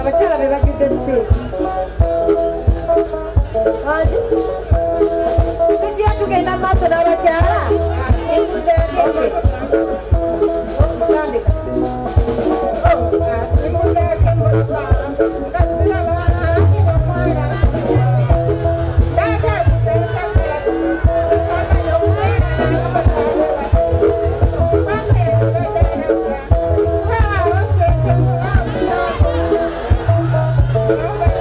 abakyala be bajjudde stage tujja tugenda mu maaso n'abakyala Thank you.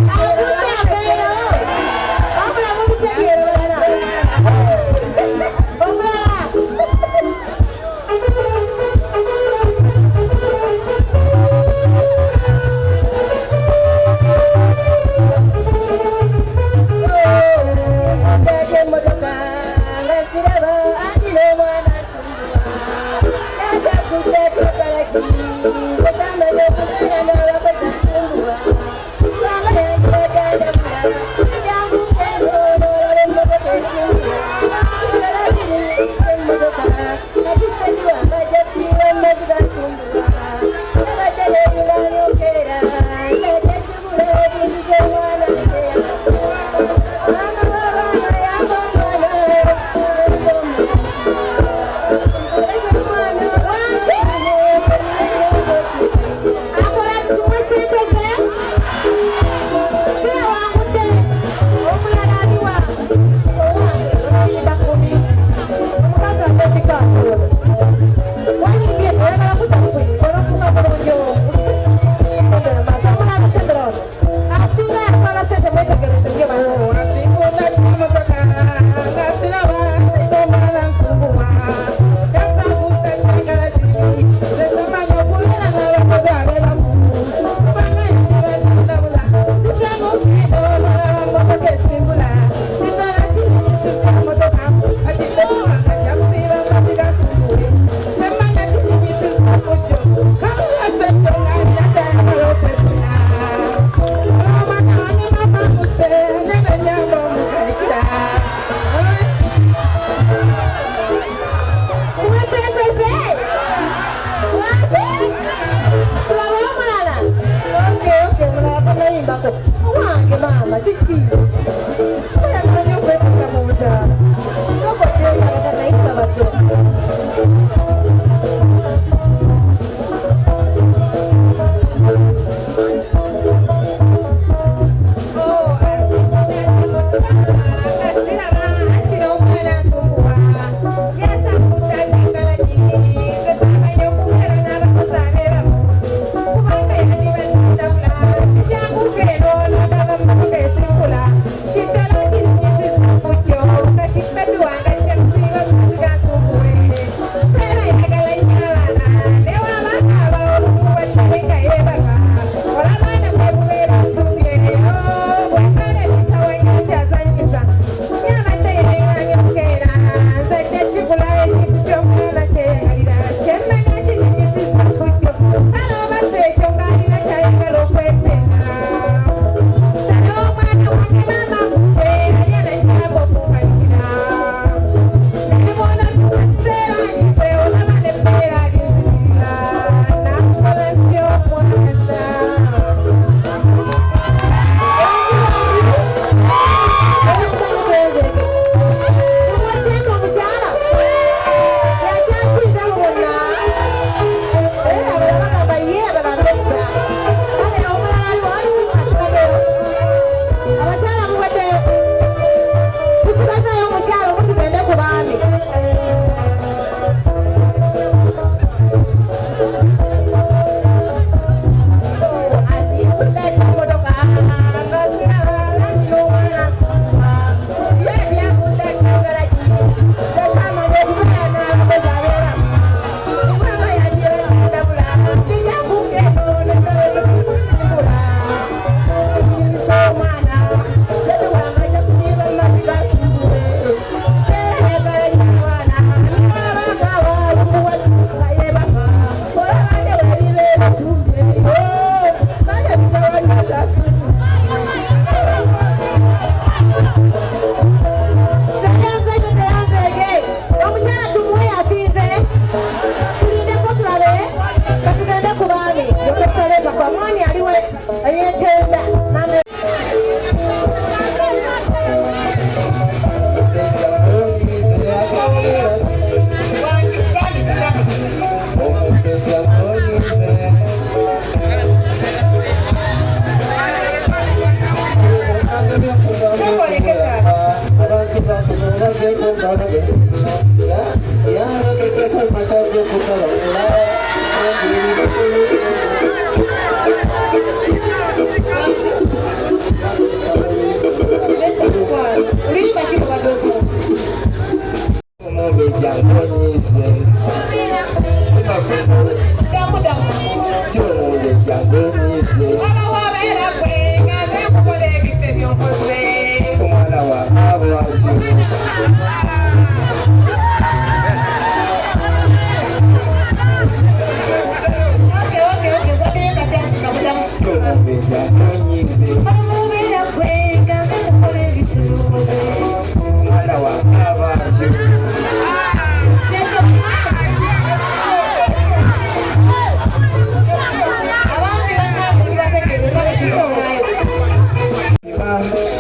Harusi ya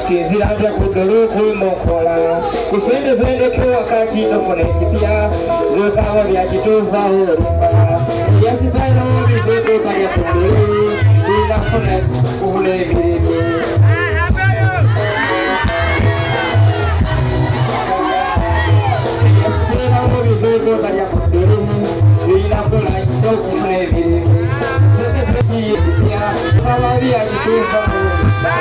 Kiziranja kuduruku mokola kusende zende kwa kati tofone kipia lukawa vya kituva urumba yasi tayo bizeko kaya kuduru ina kune kuhule viriki yasi tayo bizeko kaya kuduru ina kuhule viriki zende zende kipia lukawa vya kituva urumba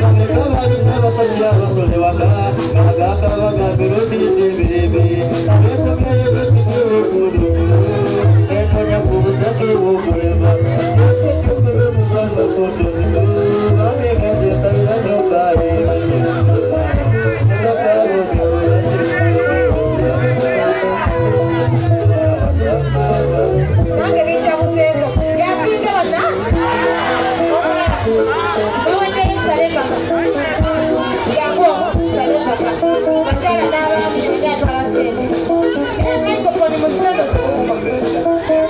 Thank you. microphone muzendo zikuba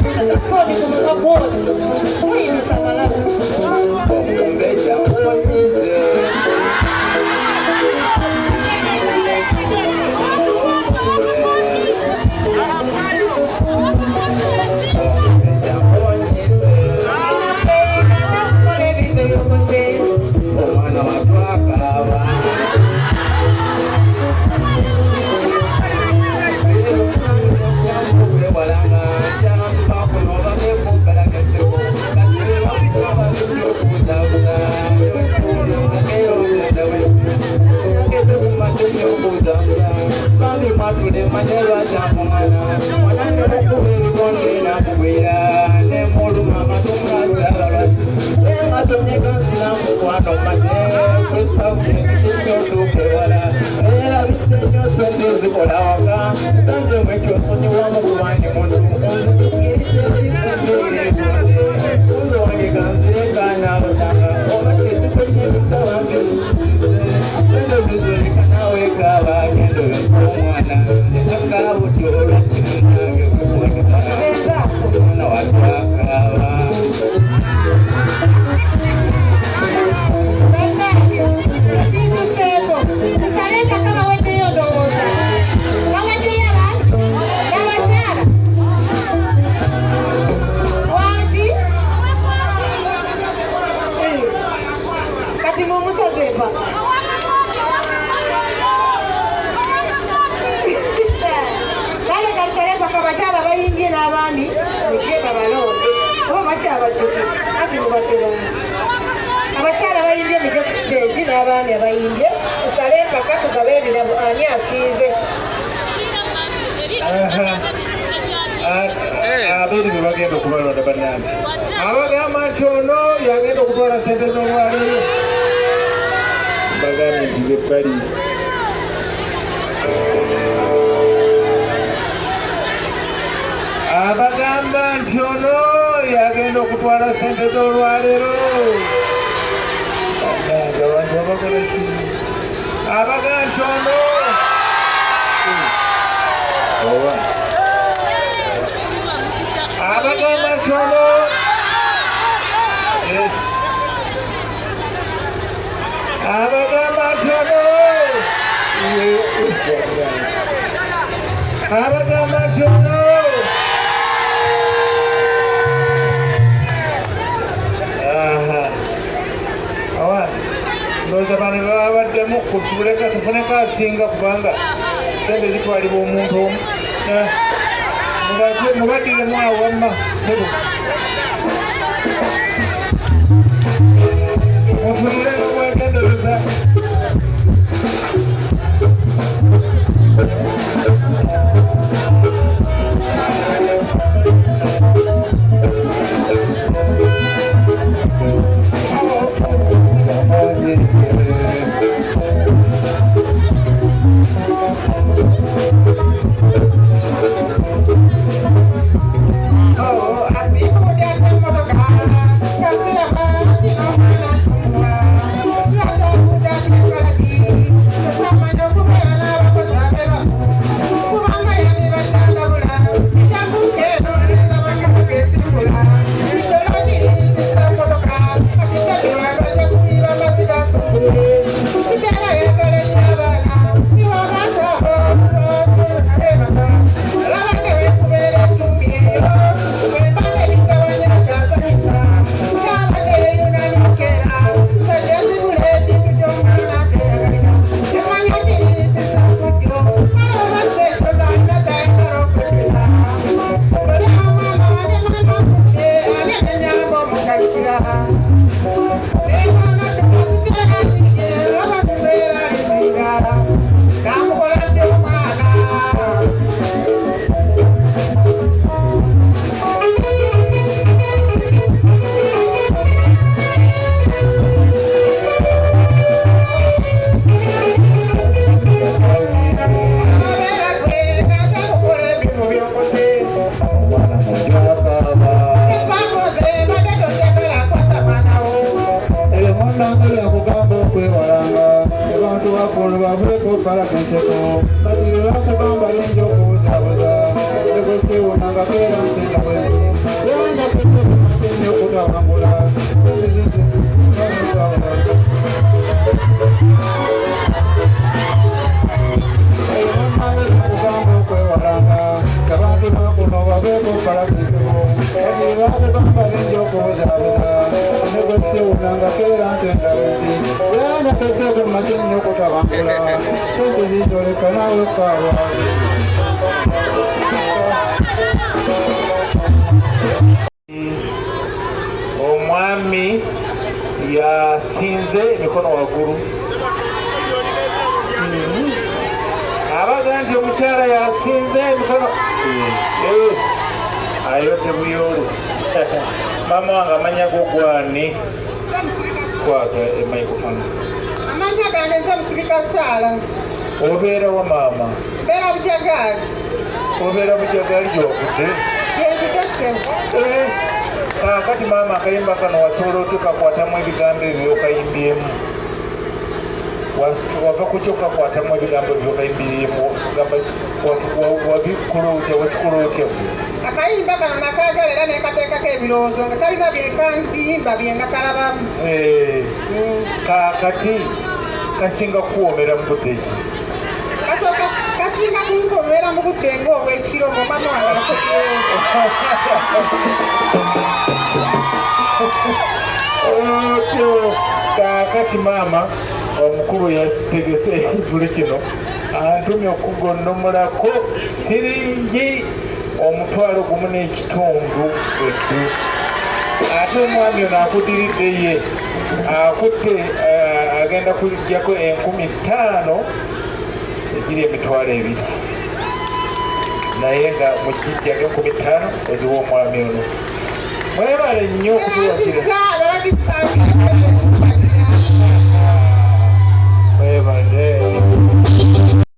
microphone kumaka board uyinisa malaka abashyara bayimbye mujye ku stage n'abana bayimbye usale mpaka tugaberera ani asize abiri bagenda okubalonda bannange abagamba nti ono yagenda okutwala sente z'omwaliiro bagambye nti bebbali abagamba nti ono yagenda okutwala sente z'olwaleero abantu abakola ki abagamba nti ono oba abagamba nti ono abagamba nti ono abagamba nti ono ndowooza bano babaddemu kutuleka tufuneko asinga kubanga sente zitwalibwa omuntu omu mubaddiremu awamma sebo mutunule nga mwegendereza olubaveko palakenseko batirulakagamba lenjokubuzabuza negosiwonanga keera ntendabwezi yanga tetekumatene okutawangula kugamba okwewalanga abantu bakuno babeeko palakenseko batirulakagamba lenjokubuzabuza negosiwonanga keera ntendabwezi yanga tetekumatene okutawangula sente zizoleka nawe kawa omwami yasinze emikono waggulu abaga nti omukyala yasinze emikono ayodde buyoolo maama wange amanya gogwani kwata emaikofoni amanya gange nze musirika saala obeera wa maama mbeera bujagaali obeera bujagaali gyokudde genzigese kakati maama akayimba kano wasobola otukakwatamu ebigambo ebyo okayimbyemu wava ku kyo kakwatamu ebigambo ebyo okayimbyemu wabikola otya wakikola otya akayimba kano nakagala era nekateekako ebirowoozo nga kalina byekanzimba byenga kalabamu kakati kasinga kukuwoomera mu budde ki kasooka kasinga kunkomeera mu budde ng'obwekiro ng'omama wange otyo kakati maama omukulu yategese ekivulu kino antumye okugonnomulako siringi omutwalo gumu n'ekitundu eddu ate omwami ono akudiridde ye akutte agenda kujjako 5,000 egiri emitwalo 2 naye nga mugijjaga 5,000 eziwa omwami ono mwebale nnyo okutuwakira mwebale